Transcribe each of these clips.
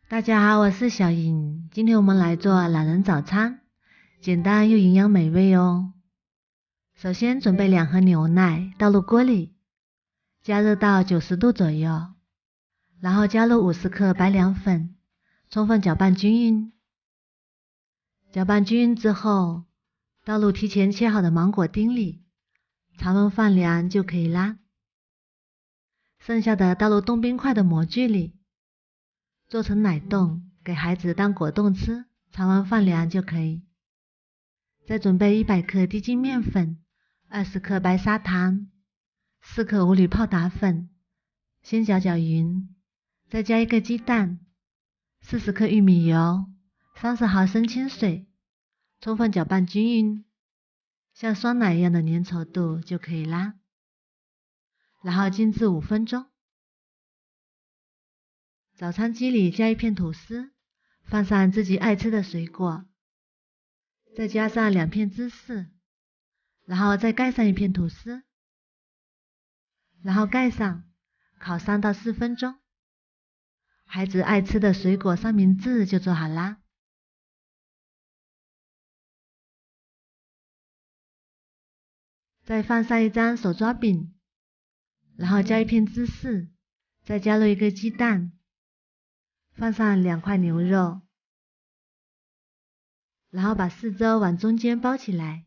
大家好，我是小颖。今天我们来做懒人早餐，简单又营养美味哦。首先准备2盒牛奶，倒入锅里，加热到90度左右，然后加入50克白凉粉，充分搅拌均匀。搅拌均匀之后，倒入提前切好的芒果丁里，常温放凉就可以啦。剩下的倒入冻冰块的模具里，做成奶冻，给孩子当果冻吃，常温放凉就可以。再准备100克低筋面粉、20克白砂糖、4克无铝泡打粉，先搅搅匀，再加1个鸡蛋、40克玉米油、30毫升清水，充分搅拌均匀，像酸奶一样的粘稠度就可以啦。然后静置5分钟。早餐机里加1片吐司，放上自己爱吃的水果，再加上2片芝士，然后再盖上1片吐司，然后盖上，烤3到4分钟。孩子爱吃的水果三明治就做好啦。再放上1张手抓饼，然后加1片芝士，再加入1个鸡蛋，放上2块牛肉，然后把四周往中间包起来，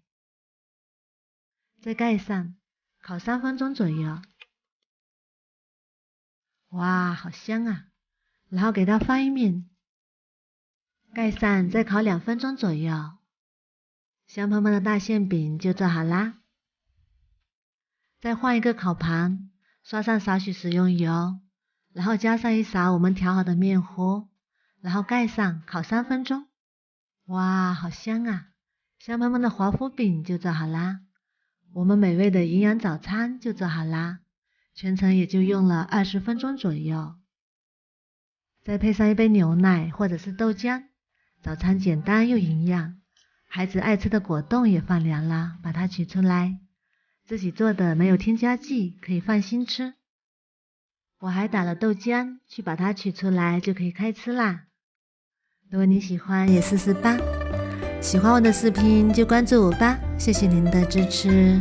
再盖上，烤3分钟左右。哇，好香啊！然后给它翻一面，盖上，再烤2分钟左右。香喷喷的大馅饼就做好啦。再换一个烤盘，刷上少许食用油，然后加上1勺我们调好的面糊，然后盖上，烤3分钟。哇，好香啊！香喷喷的华夫饼就做好啦。我们美味的营养早餐就做好啦，全程也就用了20分钟左右。再配上1杯牛奶或者是豆浆，早餐简单又营养。孩子爱吃的果冻也放凉啦，把它取出来。自己做的没有添加剂，可以放心吃。我还打了豆浆，去把它取出来就可以开吃啦。如果你喜欢也试试吧。喜欢我的视频就关注我吧，谢谢您的支持。